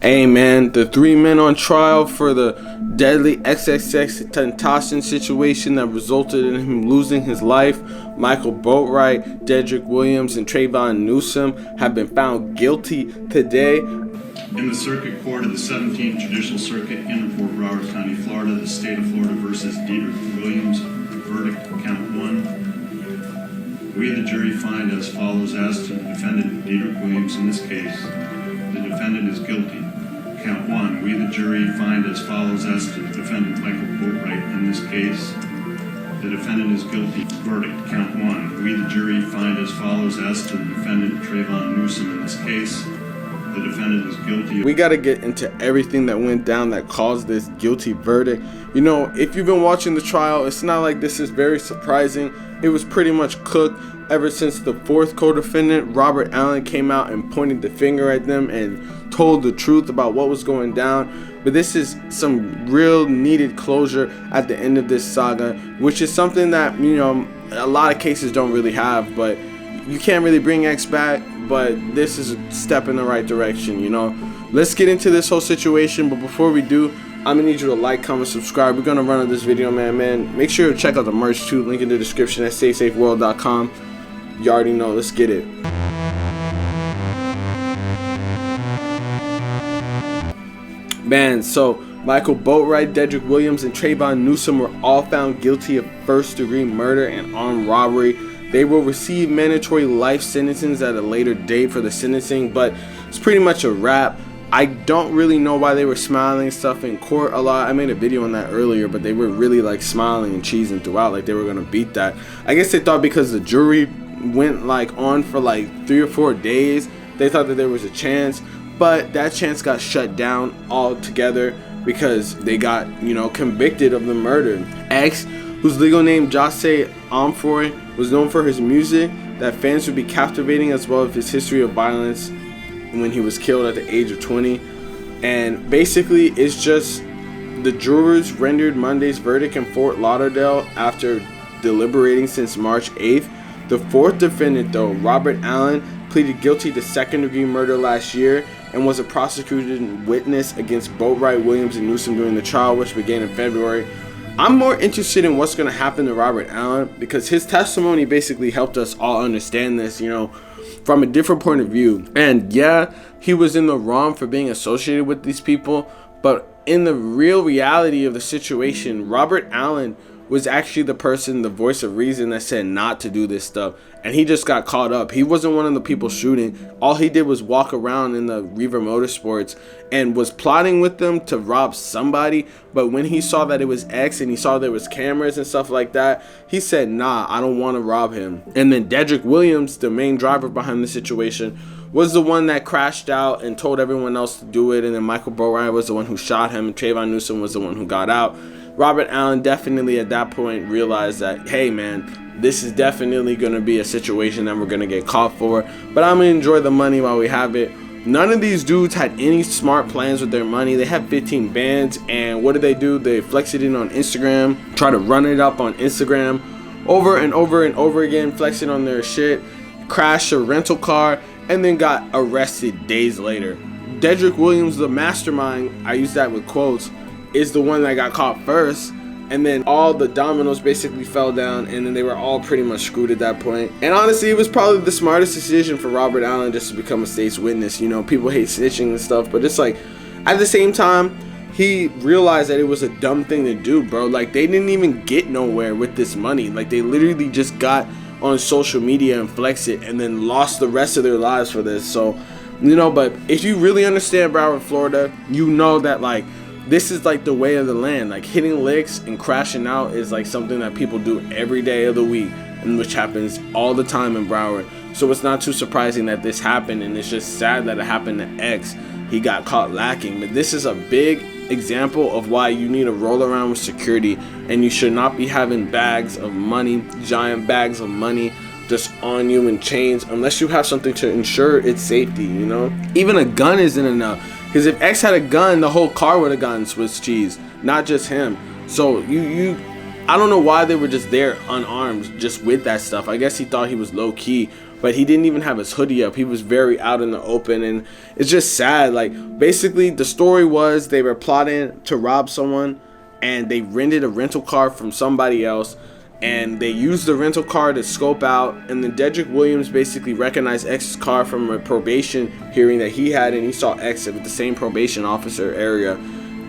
Hey man, the three men on trial for the deadly XXXTENTACION situation that resulted in him losing his life, Michael Boatwright, Dedrick Williams, and Trayvon Newsome, have been found guilty today. In the Circuit Court of the 17th Judicial Circuit in Fort Broward County, Florida, the state of Florida versus Dedrick Williams, verdict count 1. We, the jury, find as follows: as to the defendant Dedrick Williams in this case, the defendant is guilty. Count 1. We, the jury, find as follows: as to the defendant Michael Boatwright in this case, the defendant is guilty. Verdict. Count 1. We, the jury, find as follows: as to the defendant Trayvon Newsome in this case, the defendant is guilty. We got to get into everything that went down that caused this guilty verdict. You know, if you've been watching the trial, it's not like this is very surprising. It was pretty much cooked ever since the fourth co-defendant, Robert Allen, came out and pointed the finger at them and told the truth about what was going down. But this is some real needed closure at the end of this saga, which is something that, you know, a lot of cases don't really have. But you can't really bring X back, but this is a step in the right direction, you know. Let's get into this whole situation, but before we do, I'm gonna need you to like, comment, subscribe. We're gonna run on this video, man. Make sure to check out the merch too. Link in the description at SafeSafeWorld.com. You already know. Let's get it. Man, so Michael Boatwright, Dedrick Williams, and Trayvon Newsome were all found guilty of first-degree murder and armed robbery. They will receive mandatory life sentences at a later date for the sentencing, but it's pretty much a wrap. I don't really know why they were smiling and stuff in court a lot. I made a video on that earlier, but they were really like smiling and cheesing throughout, like they were gonna beat that. I guess they thought because the jury went like on for like 3 or 4 days, they thought that there was a chance, but that chance got shut down altogether because they got, you know, convicted of the murder. X, whose legal name Jose Amfoy, was known for his music that fans would be captivating, as well as his history of violence when he was killed at the age of 20. And basically it's just the jurors rendered Monday's verdict in Fort Lauderdale after deliberating since March 8th. The fourth defendant, though, Robert Allen, pleaded guilty to second-degree murder last year and was a prosecuted witness against Boatwright, Williams, and Newsome during the trial, which began in February. I'm more interested in what's going to happen to Robert Allen because his testimony basically helped us all understand this, you know, from a different point of view. And yeah, he was in the wrong for being associated with these people, but in the real reality of the situation, Robert Allen was actually the person, the voice of reason, that said not to do this stuff, and he just got caught up. He wasn't one of the people shooting. All he did was walk around in the Reaver Motorsports and was plotting with them to rob somebody, but when he saw that it was X and he saw there was cameras and stuff like that, he said, nah, I don't want to rob him. And then Dedrick Williams, the main driver behind the situation, was the one that crashed out and told everyone else to do it, and then Michael Boatwright was the one who shot him, and Trayvon Newsome was the one who got out. Robert Allen definitely at that point realized that, hey man, this is definitely going to be a situation that we're going to get caught for, but I'm going to enjoy the money while we have it. None of these dudes had any smart plans with their money. They had 15 bands, and what did they do? They flexed it in on Instagram, try to run it up on Instagram over and over and over again, flexing on their shit, crashed a rental car, and then got arrested days later. Dedrick Williams, the mastermind, I use that with quotes, is the one that got caught first, and then all the dominoes basically fell down, and then they were all pretty much screwed at that point. And honestly, it was probably the smartest decision for Robert Allen just to become a state's witness. You know, people hate snitching and stuff, but it's like, at the same time, he realized that it was a dumb thing to do, bro. Like, they didn't even get nowhere with this money. Like, they literally just got on social media and flexed it and then lost the rest of their lives for this. So, you know, but if you really understand Broward, Florida, you know that, like, this is like the way of the land. Like, hitting licks and crashing out is like something that people do every day of the week, and which happens all the time in Broward. So it's not too surprising that this happened, and it's just sad that it happened to X. He got caught lacking. But this is a big example of why you need to roll around with security, and you should not be having bags of money, giant bags of money, just on you in chains, unless you have something to ensure its safety, you know? Even a gun isn't enough. Because if X had a gun, the whole car would have gotten Swiss cheese, not just him. So I don't know why they were just there unarmed, just with that stuff. I guess he thought he was low key, but he didn't even have his hoodie up. He was very out in the open, and it's just sad. Like, basically the story was they were plotting to rob someone, and they rented a rental car from somebody else, and they used the rental car to scope out, and then Dedrick Williams basically recognized X's car from a probation hearing that he had, and he saw X at the same probation officer area,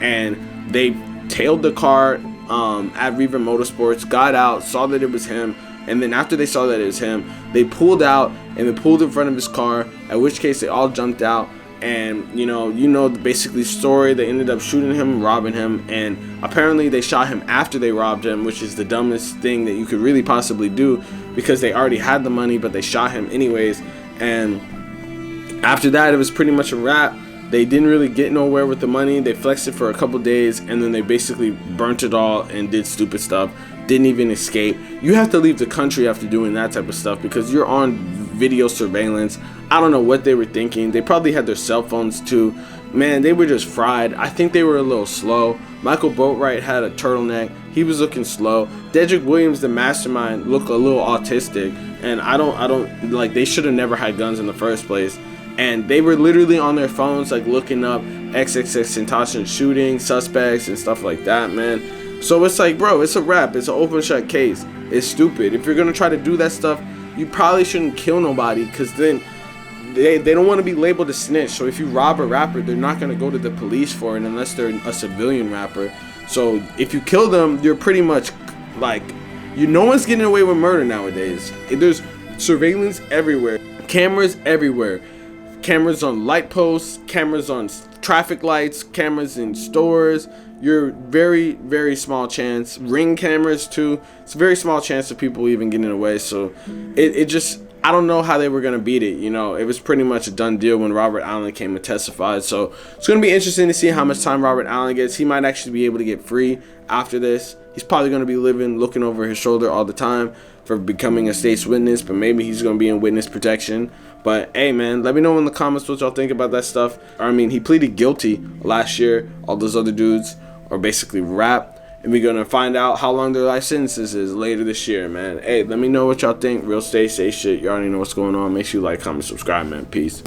and they tailed the car at Riva Motorsports, got out, saw that it was him, and then after they saw that it was him, they pulled out and they pulled in front of his car, at which case they all jumped out. And you know basically story. They ended up shooting him, robbing him, and apparently they shot him after they robbed him, which is the dumbest thing that you could really possibly do, because they already had the money, but they shot him anyways. And after that, it was pretty much a wrap. They didn't really get nowhere with the money. They flexed it for a couple days, and then they basically burnt it all and did stupid stuff. Didn't even escape. You have to leave the country after doing that type of stuff, because you're on video surveillance. I don't know what they were thinking. They probably had their cell phones too. Man, they were just fried. I think they were a little slow. Michael Boatwright had a turtleneck. He was looking slow. Dedrick Williams, the mastermind, looked a little autistic, and I don't like, they should have never had guns in the first place. And they were literally on their phones, like, looking up XXXTENTACION shooting suspects and stuff like that, man. So it's like, bro, it's a wrap. It's an open shut case. It's stupid. If you're gonna try to do that stuff, you probably shouldn't kill nobody, because then they don't want to be labeled a snitch. So if you rob a rapper, they're not gonna go to the police for it unless they're a civilian rapper. So if you kill them, you're pretty much like, no one's getting away with murder nowadays. There's surveillance everywhere, cameras everywhere. Cameras on light posts, cameras on traffic lights, cameras in stores. You're very, very small chance. Ring cameras too. It's a very small chance of people even getting away. So it just, I don't know how they were gonna beat it. It was pretty much a done deal when Robert Allen came and testified. So it's gonna be interesting to see how much time Robert Allen gets. He might actually be able to get free after this. He's probably gonna be looking over his shoulder all the time for becoming a state's witness, but maybe he's gonna be in witness protection. But hey, man, let me know in the comments what y'all think about that stuff. I mean, he pleaded guilty last year. All those other dudes are basically rap, and we're gonna find out how long their life sentences is later this year, man. Hey, let me know what y'all think. Real stay safe shit. You already know what's going on. Make sure you like, comment, subscribe, man. Peace.